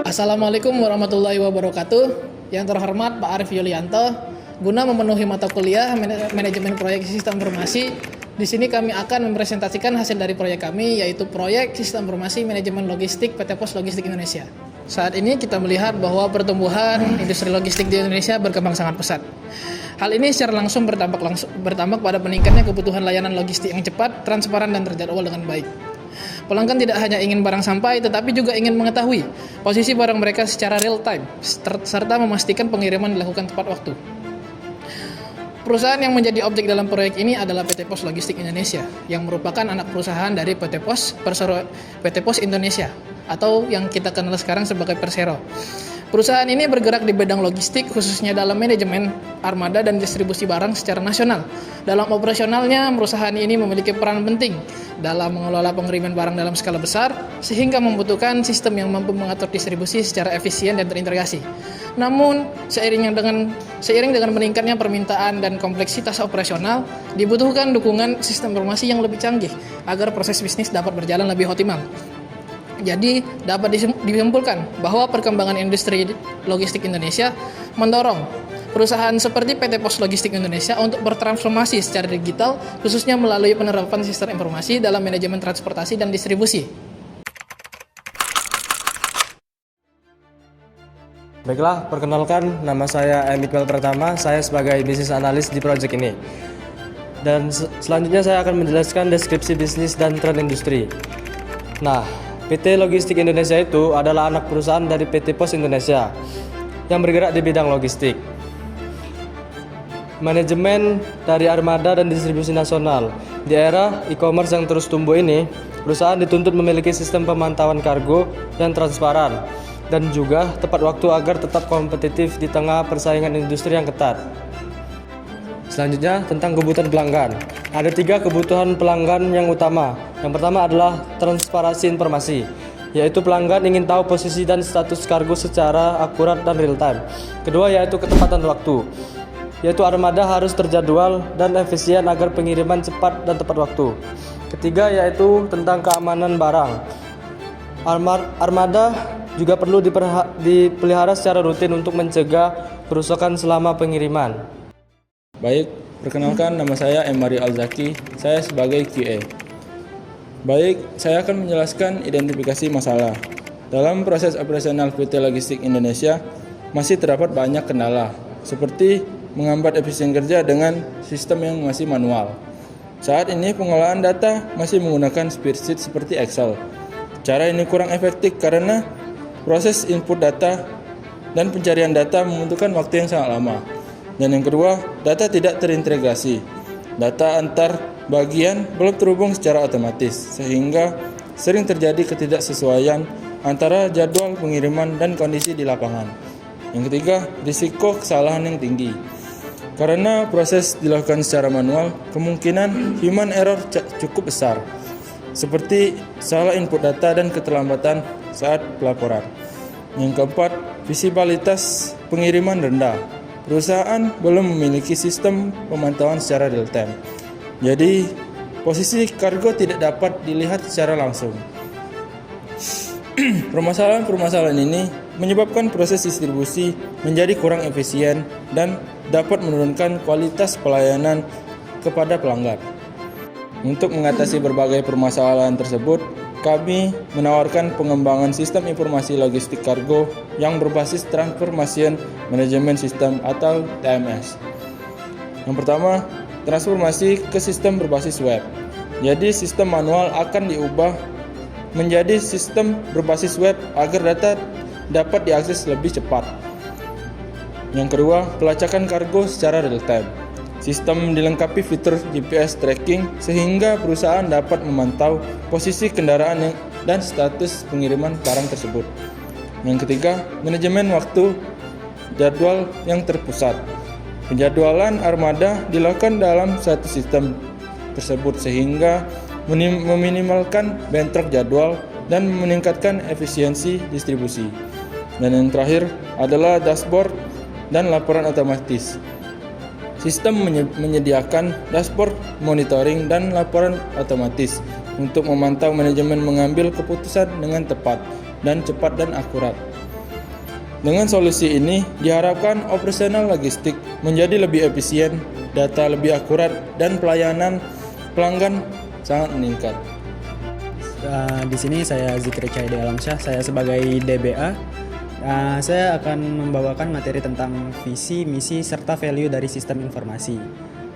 Assalamualaikum warahmatullahi wabarakatuh. Yang terhormat Pak Arif Yulianto, guna memenuhi mata kuliah manajemen proyek sistem informasi, di sini kami akan mempresentasikan hasil dari proyek kami, yaitu proyek sistem informasi manajemen logistik PT Pos Logistik Indonesia. Saat ini kita melihat bahwa pertumbuhan industri logistik di Indonesia berkembang sangat pesat. Hal ini secara langsung berdampak pada meningkatnya kebutuhan layanan logistik yang cepat, transparan, dan terjadwal dengan baik. Pelanggan tidak hanya ingin barang sampai, tetapi juga ingin mengetahui posisi barang mereka secara real time, serta memastikan pengiriman dilakukan tepat waktu. Perusahaan yang menjadi objek dalam proyek ini adalah PT Pos Logistik Indonesia, yang merupakan anak perusahaan dari PT Pos Indonesia, atau yang kita kenal sekarang sebagai Persero. Perusahaan ini bergerak di bidang logistik, khususnya dalam manajemen, armada, dan distribusi barang secara nasional. Dalam operasionalnya, perusahaan ini memiliki peran penting dalam mengelola pengiriman barang dalam skala besar, sehingga membutuhkan sistem yang mampu mengatur distribusi secara efisien dan terintegrasi. Namun, seiring dengan meningkatnya permintaan dan kompleksitas operasional, dibutuhkan dukungan sistem informasi yang lebih canggih agar proses bisnis dapat berjalan lebih optimal. Jadi, dapat disimpulkan bahwa perkembangan industri logistik Indonesia mendorong perusahaan seperti PT Pos Logistik Indonesia untuk bertransformasi secara digital, khususnya melalui penerapan sistem informasi dalam manajemen transportasi dan distribusi. Baiklah, perkenalkan, nama saya Iqbal Pratama, saya sebagai bisnis analis di proyek ini. Dan selanjutnya saya akan menjelaskan deskripsi bisnis dan tren industri. Nah, PT Logistik Indonesia itu adalah anak perusahaan dari PT Pos Indonesia yang bergerak di bidang logistik. Manajemen dari armada dan distribusi nasional. Di era e-commerce yang terus tumbuh ini, perusahaan dituntut memiliki sistem pemantauan kargo yang transparan dan juga tepat waktu agar tetap kompetitif di tengah persaingan industri yang ketat. Selanjutnya tentang kebutuhan pelanggan. Ada 3 kebutuhan pelanggan yang utama. Yang pertama adalah transparansi informasi, yaitu pelanggan ingin tahu posisi dan status kargo secara akurat dan real time. Kedua yaitu ketepatan waktu, yaitu armada harus terjadwal dan efisien agar pengiriman cepat dan tepat waktu. Ketiga yaitu tentang keamanan barang. Armada juga perlu dipelihara secara rutin untuk mencegah kerusakan selama pengiriman. Baik, perkenalkan nama saya Emari Alzaki, saya sebagai QA. Baik, saya akan menjelaskan identifikasi masalah. Dalam proses operasional PT Logistik Indonesia, masih terdapat banyak kendala, seperti menghambat efisien kerja dengan sistem yang masih manual. Saat ini pengolahan data masih menggunakan spreadsheet seperti Excel. Cara ini kurang efektif karena proses input data dan pencarian data membutuhkan waktu yang sangat lama. Dan yang kedua, data tidak terintegrasi. Data antar bagian belum terhubung secara otomatis, sehingga sering terjadi ketidaksesuaian antara jadwal pengiriman dan kondisi di lapangan. Yang ketiga, risiko kesalahan yang tinggi. Karena proses dilakukan secara manual, kemungkinan human error cukup besar, seperti salah input data dan keterlambatan saat pelaporan. Yang keempat, visibilitas pengiriman rendah. Perusahaan belum memiliki sistem pemantauan secara real time. Jadi, posisi kargo tidak dapat dilihat secara langsung. Permasalahan-permasalahan ini menyebabkan proses distribusi menjadi kurang efisien dan dapat menurunkan kualitas pelayanan kepada pelanggan. Untuk mengatasi berbagai permasalahan tersebut, kami menawarkan pengembangan sistem informasi logistik kargo yang berbasis Transformation Management System atau TMS. Yang pertama, transformasi ke sistem berbasis web. Jadi sistem manual akan diubah menjadi sistem berbasis web agar data dapat diakses lebih cepat. Yang kedua, pelacakan kargo secara real time. Sistem dilengkapi fitur GPS tracking sehingga perusahaan dapat memantau posisi kendaraan dan status pengiriman barang tersebut. Yang ketiga, manajemen waktu jadwal yang terpusat. Penjadwalan armada dilakukan dalam satu sistem tersebut sehingga meminimalkan bentrok jadwal dan meningkatkan efisiensi distribusi. Dan yang terakhir adalah dashboard dan laporan otomatis. Sistem menyediakan dashboard monitoring dan laporan otomatis untuk memantau manajemen mengambil keputusan dengan tepat dan cepat dan akurat. Dengan solusi ini, diharapkan operasional logistik menjadi lebih efisien, data lebih akurat, dan pelayanan pelanggan sangat meningkat. Di sini saya Zikri Cahyadi Alamsyah, saya sebagai DBA. Saya akan membawakan materi tentang visi, misi, serta value dari sistem informasi.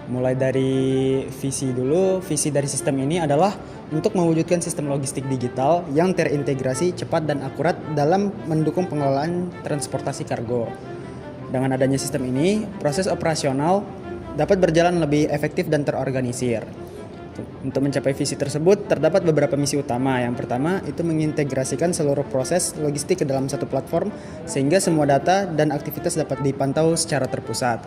Mulai dari visi dulu, visi dari sistem ini adalah untuk mewujudkan sistem logistik digital yang terintegrasi, cepat, dan akurat dalam mendukung pengelolaan transportasi kargo. Dengan adanya sistem ini, proses operasional dapat berjalan lebih efektif dan terorganisir. Untuk mencapai visi tersebut, terdapat beberapa misi utama. Yang pertama, itu mengintegrasikan seluruh proses logistik ke dalam satu platform sehingga semua data dan aktivitas dapat dipantau secara terpusat.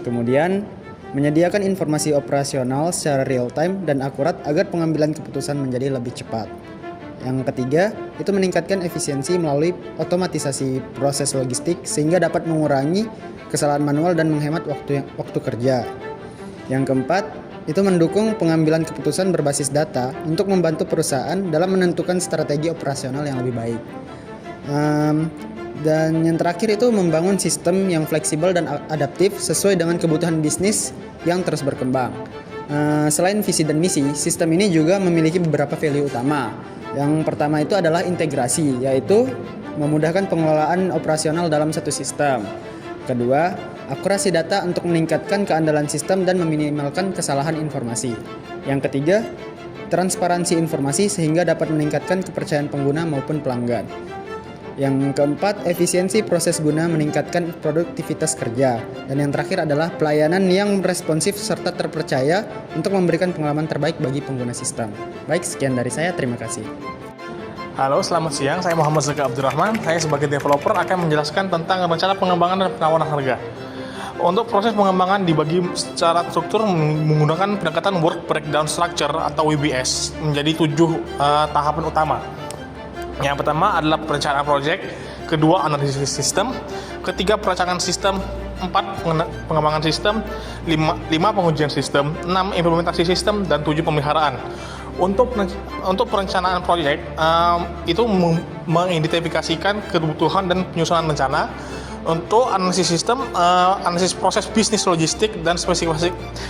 Kemudian, menyediakan informasi operasional secara real time dan akurat agar pengambilan keputusan menjadi lebih cepat. Yang ketiga, itu meningkatkan efisiensi melalui otomatisasi proses logistik sehingga dapat mengurangi kesalahan manual dan menghemat waktu kerja. Yang keempat, itu mendukung pengambilan keputusan berbasis data untuk membantu perusahaan dalam menentukan strategi operasional yang lebih baik. Dan yang terakhir itu membangun sistem yang fleksibel dan adaptif sesuai dengan kebutuhan bisnis yang terus berkembang. Selain visi dan misi, sistem ini juga memiliki beberapa value utama. Yang pertama itu adalah integrasi, yaitu memudahkan pengelolaan operasional dalam satu sistem. Kedua, akurasi data untuk meningkatkan keandalan sistem dan meminimalkan kesalahan informasi. Yang ketiga, transparansi informasi sehingga dapat meningkatkan kepercayaan pengguna maupun pelanggan. Yang keempat, efisiensi proses guna meningkatkan produktivitas kerja. Dan yang terakhir adalah pelayanan yang responsif serta terpercaya untuk memberikan pengalaman terbaik bagi pengguna sistem. Baik, sekian dari saya. Terima kasih. Halo, selamat siang. Saya Muhammad Zaka Abdurrahman. Saya sebagai developer akan menjelaskan tentang rencana pengembangan dan penawaran harga. Untuk proses pengembangan dibagi secara struktur menggunakan pendekatan Work Breakdown Structure atau WBS menjadi 7 tahapan utama. Yang pertama adalah perencanaan proyek, kedua analisis sistem, ketiga perancangan sistem, 4 pengembangan sistem, 5 pengujian sistem, 6 implementasi sistem, dan 7 pemeliharaan. Untuk perencanaan proyek itu mengidentifikasikan kebutuhan dan penyusunan rencana. Untuk analisis sistem, analisis proses bisnis logistik dan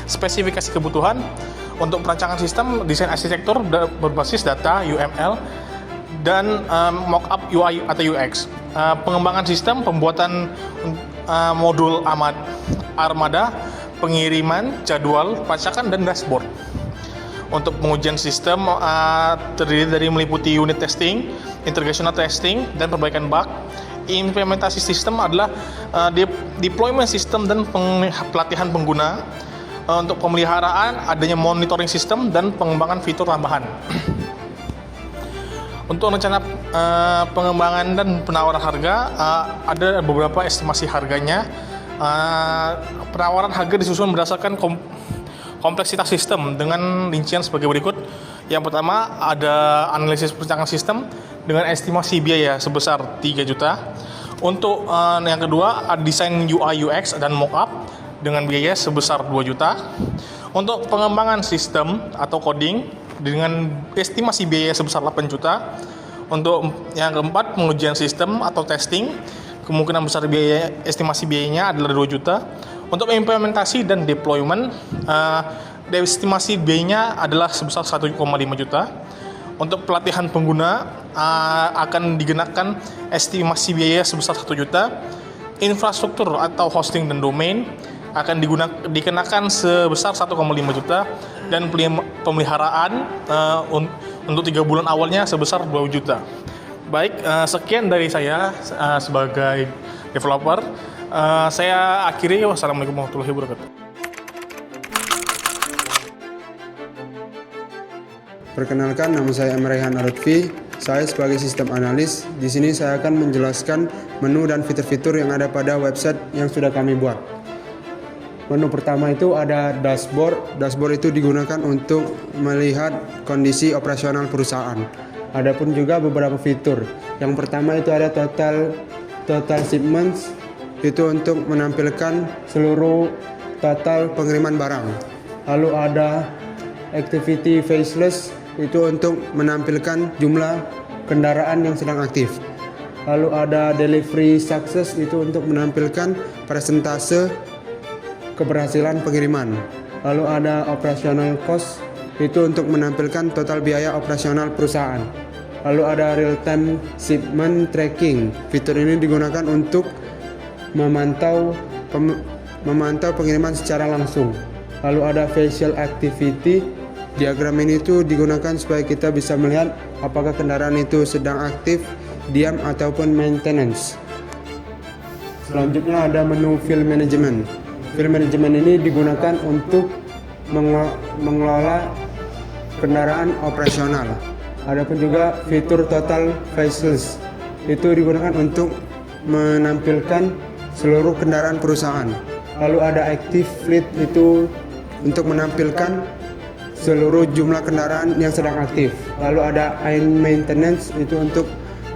spesifikasi kebutuhan. Untuk perancangan sistem, desain arsitektur berbasis data UML dan mockup UI atau UX. Pengembangan sistem, pembuatan modul armada, pengiriman, jadwal, pelacakan, dan dashboard. Untuk pengujian sistem terdiri dari meliputi unit testing, integrational testing, dan perbaikan bug. Implementasi sistem adalah deployment sistem dan pelatihan pengguna. Untuk pemeliharaan adanya monitoring sistem dan pengembangan fitur tambahan. Untuk rencana pengembangan dan penawaran harga ada beberapa estimasi harganya. Penawaran harga disusun berdasarkan kompleksitas sistem dengan rincian sebagai berikut. Yang pertama ada analisis perencanaan sistem dengan estimasi biaya sebesar 3 juta. Untuk yang kedua ada desain UI UX dan mockup dengan biaya sebesar 2 juta. Untuk pengembangan sistem atau coding dengan estimasi biaya sebesar 8 juta. Untuk yang keempat pengujian sistem atau testing kemungkinan besar estimasi biayanya adalah 2 juta. Untuk implementasi dan deployment, estimasi biayanya adalah sebesar 1,5 juta. Untuk pelatihan pengguna akan dikenakan estimasi biaya sebesar 1 juta. Infrastruktur atau hosting dan domain akan dikenakan sebesar 1,5 juta. Dan pemeliharaan untuk 3 bulan awalnya sebesar 2 juta. Baik, sekian dari saya sebagai developer. Saya akhiri. Wassalamualaikum warahmatullahi wabarakatuh. Perkenalkan, nama saya Emrehan Arutfi. Saya sebagai sistem analis. Di sini saya akan menjelaskan menu dan fitur-fitur yang ada pada website yang sudah kami buat. Menu pertama itu ada dashboard. Dashboard itu digunakan untuk melihat kondisi operasional perusahaan. Adapun juga beberapa fitur. Yang pertama itu ada total shipments. Itu untuk menampilkan seluruh total pengiriman barang. Lalu ada activity faceless. itu untuk menampilkan jumlah kendaraan yang sedang aktif. Lalu ada delivery success, itu untuk menampilkan persentase keberhasilan pengiriman. Lalu ada operational cost, itu untuk menampilkan total biaya operasional perusahaan. Lalu ada real time shipment tracking. Fitur ini digunakan untuk memantau pengiriman secara langsung. Lalu ada facial activity. Diagram ini tuh digunakan supaya kita bisa melihat apakah kendaraan itu sedang aktif, diam ataupun maintenance. Selanjutnya ada menu field management. Field management ini digunakan untuk mengelola kendaraan operasional. Adapun juga fitur total faceless, itu digunakan untuk menampilkan seluruh kendaraan perusahaan. Lalu ada active fleet, itu untuk menampilkan seluruh jumlah kendaraan yang sedang aktif. Lalu ada in maintenance, itu untuk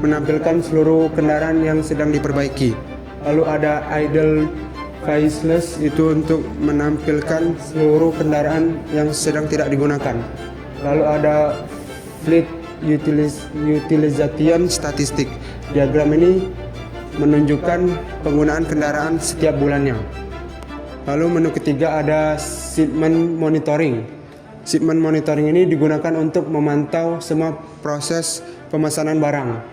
menampilkan seluruh kendaraan yang sedang diperbaiki. Lalu ada idle faceless, itu untuk menampilkan seluruh kendaraan yang sedang tidak digunakan. Lalu ada fleet utilization statistic. Diagram ini menunjukkan penggunaan kendaraan setiap bulannya. Lalu menu ketiga ada shipment monitoring. Shipment monitoring ini digunakan untuk memantau semua proses pemesanan barang.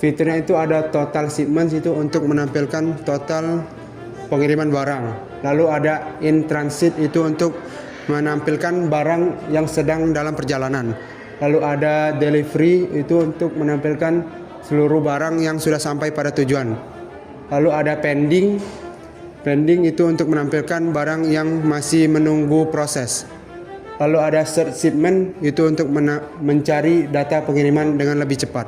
Fiturnya itu ada total shipments, itu untuk menampilkan total pengiriman barang. Lalu ada in transit, itu untuk menampilkan barang yang sedang dalam perjalanan. Lalu ada delivery, itu untuk menampilkan seluruh barang yang sudah sampai pada tujuan. Lalu ada pending. Pending itu untuk menampilkan barang yang masih menunggu proses. Lalu ada search shipment, itu untuk mencari data pengiriman dengan lebih cepat.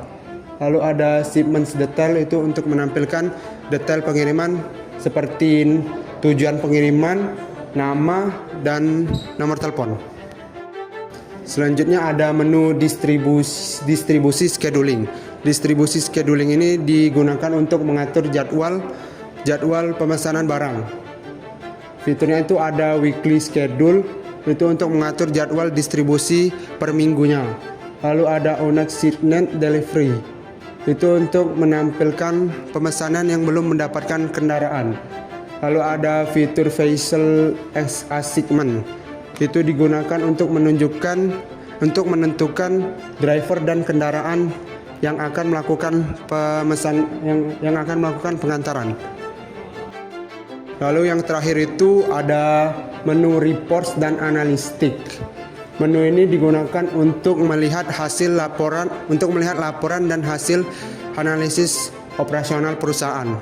Lalu ada shipments detail, itu untuk menampilkan detail pengiriman seperti tujuan pengiriman, nama, dan nomor telepon. Selanjutnya ada menu distribusi scheduling. Distribusi scheduling ini digunakan untuk mengatur jadwal pemesanan barang. Fiturnya itu ada weekly schedule, itu untuk mengatur jadwal distribusi per minggunya. Lalu ada on shipment delivery, itu untuk menampilkan pemesanan yang belum mendapatkan kendaraan. Lalu ada fitur facial assignment, itu digunakan untuk menentukan driver dan kendaraan yang akan melakukan yang akan melakukan pengantaran. Lalu yang terakhir itu ada menu reports dan analistik. Menu ini digunakan untuk melihat laporan dan hasil analisis operasional perusahaan.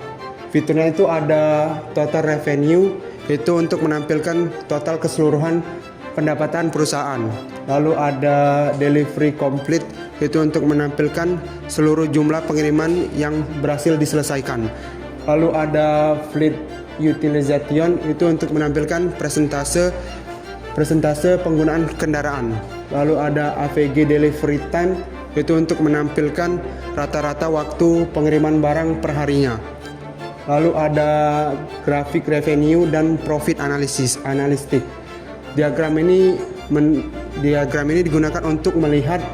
Fiturnya itu ada total revenue, itu untuk menampilkan total keseluruhan pendapatan perusahaan. Lalu ada delivery complete, itu untuk menampilkan seluruh jumlah pengiriman yang berhasil diselesaikan. Lalu ada fleet utilization, itu untuk menampilkan persentase penggunaan kendaraan. Lalu ada AVG delivery time, itu untuk menampilkan rata-rata waktu pengiriman barang per harinya. Lalu ada grafik revenue dan profit analistik. Diagram ini digunakan untuk melihat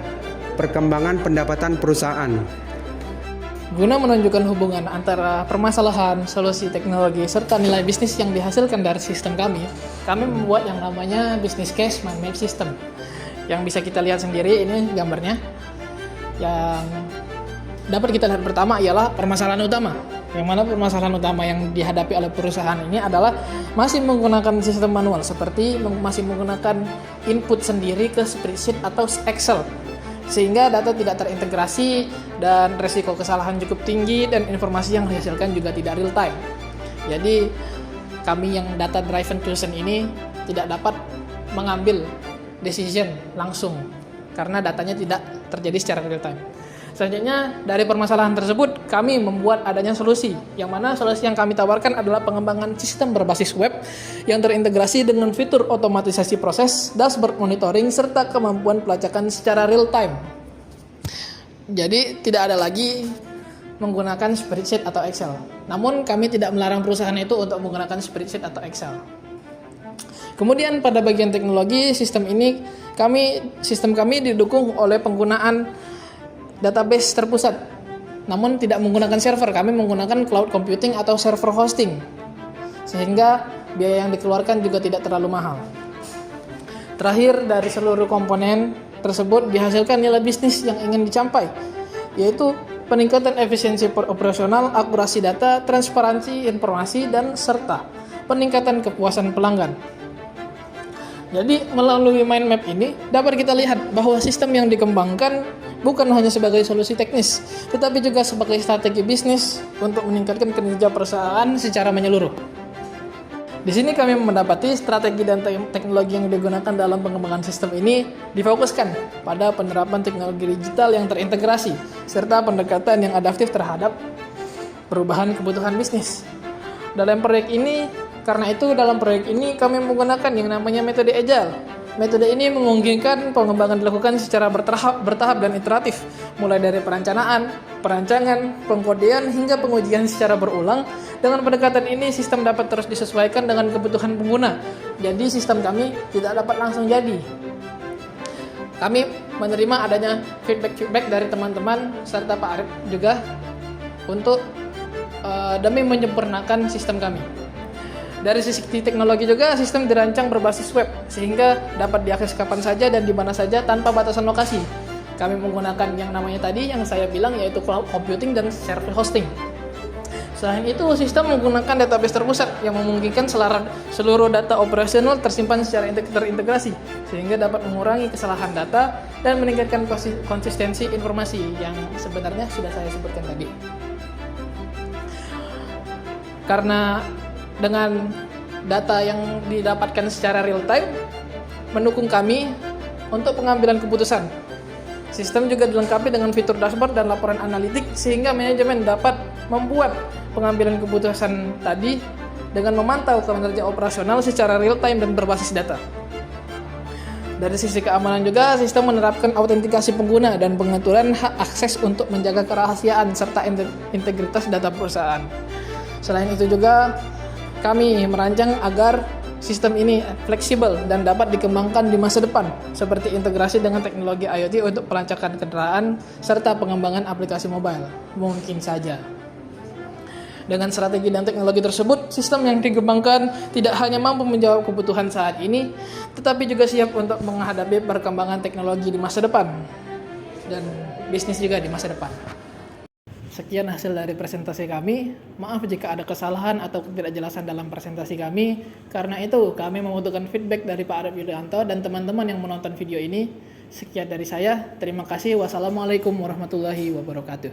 perkembangan pendapatan perusahaan. Guna menunjukkan hubungan antara permasalahan, solusi teknologi, serta nilai bisnis yang dihasilkan dari sistem kami membuat yang namanya business case mind map system. Yang bisa kita lihat sendiri, ini gambarnya. Yang dapat kita lihat pertama ialah permasalahan utama. Yang mana permasalahan utama yang dihadapi oleh perusahaan ini adalah masih menggunakan sistem manual, seperti masih menggunakan input sendiri ke spreadsheet atau Excel, sehingga data tidak terintegrasi dan resiko kesalahan cukup tinggi dan informasi yang dihasilkan juga tidak real time. Jadi kami yang data driven person ini tidak dapat mengambil decision langsung karena datanya tidak terjadi secara real time. Selanjutnya, dari permasalahan tersebut kami membuat adanya solusi, yang mana solusi yang kami tawarkan adalah pengembangan sistem berbasis web yang terintegrasi dengan fitur otomatisasi proses, dashboard monitoring, serta kemampuan pelacakan secara real time. Jadi tidak ada lagi menggunakan spreadsheet atau Excel. Namun kami tidak melarang perusahaan itu untuk menggunakan spreadsheet atau Excel. Kemudian pada bagian teknologi, sistem kami didukung oleh penggunaan database terpusat. Namun tidak menggunakan server, kami menggunakan cloud computing atau server hosting. Sehingga biaya yang dikeluarkan juga tidak terlalu mahal. Terakhir, dari seluruh komponen tersebut dihasilkan nilai bisnis yang ingin dicapai, yaitu peningkatan efisiensi operasional, akurasi data, transparansi informasi, dan serta peningkatan kepuasan pelanggan. Jadi melalui mind map ini dapat kita lihat bahwa sistem yang dikembangkan bukan hanya sebagai solusi teknis, tetapi juga sebagai strategi bisnis untuk meningkatkan kinerja perusahaan secara menyeluruh. Di sini kami mendapati strategi dan teknologi yang digunakan dalam pengembangan sistem ini difokuskan pada penerapan teknologi digital yang terintegrasi serta pendekatan yang adaptif terhadap perubahan kebutuhan bisnis. Dalam proyek ini kami menggunakan yang namanya metode Agile. Metode ini memungkinkan pengembangan dilakukan secara bertahap dan iteratif, mulai dari perencanaan, perancangan, pengkodean hingga pengujian secara berulang. Dengan pendekatan ini, sistem dapat terus disesuaikan dengan kebutuhan pengguna. Jadi sistem kami tidak dapat langsung jadi. Kami menerima adanya feedback dari teman-teman serta Pak Arif juga untuk demi menyempurnakan sistem kami. Dari sisi teknologi juga, sistem dirancang berbasis web sehingga dapat diakses kapan saja dan di mana saja tanpa batasan lokasi. Kami menggunakan yang namanya tadi yang saya bilang, yaitu cloud computing dan server hosting. Selain itu, sistem menggunakan database terpusat yang memungkinkan seluruh data operasional tersimpan secara terintegrasi sehingga dapat mengurangi kesalahan data dan meningkatkan konsistensi informasi yang sebenarnya sudah saya sebutkan tadi. Karena dengan data yang didapatkan secara real time mendukung kami untuk pengambilan keputusan. Sistem juga dilengkapi dengan fitur dashboard dan laporan analitik sehingga manajemen dapat membuat pengambilan keputusan tadi dengan memantau kinerja operasional secara real time dan berbasis data. Dari sisi keamanan juga, sistem menerapkan autentikasi pengguna dan pengaturan hak akses untuk menjaga kerahasiaan serta integritas data perusahaan. Selain itu juga kami merancang agar sistem ini fleksibel dan dapat dikembangkan di masa depan, seperti integrasi dengan teknologi IoT untuk pelacakan kendaraan serta pengembangan aplikasi mobile. Mungkin saja. Dengan strategi dan teknologi tersebut, sistem yang dikembangkan tidak hanya mampu menjawab kebutuhan saat ini, tetapi juga siap untuk menghadapi perkembangan teknologi di masa depan dan bisnis juga di masa depan. Sekian hasil dari presentasi kami. Maaf jika ada kesalahan atau ketidakjelasan dalam presentasi kami. Karena itu, kami membutuhkan feedback dari Pak Arif Yulianto dan teman-teman yang menonton video ini. Sekian dari saya. Terima kasih. Wassalamualaikum warahmatullahi wabarakatuh.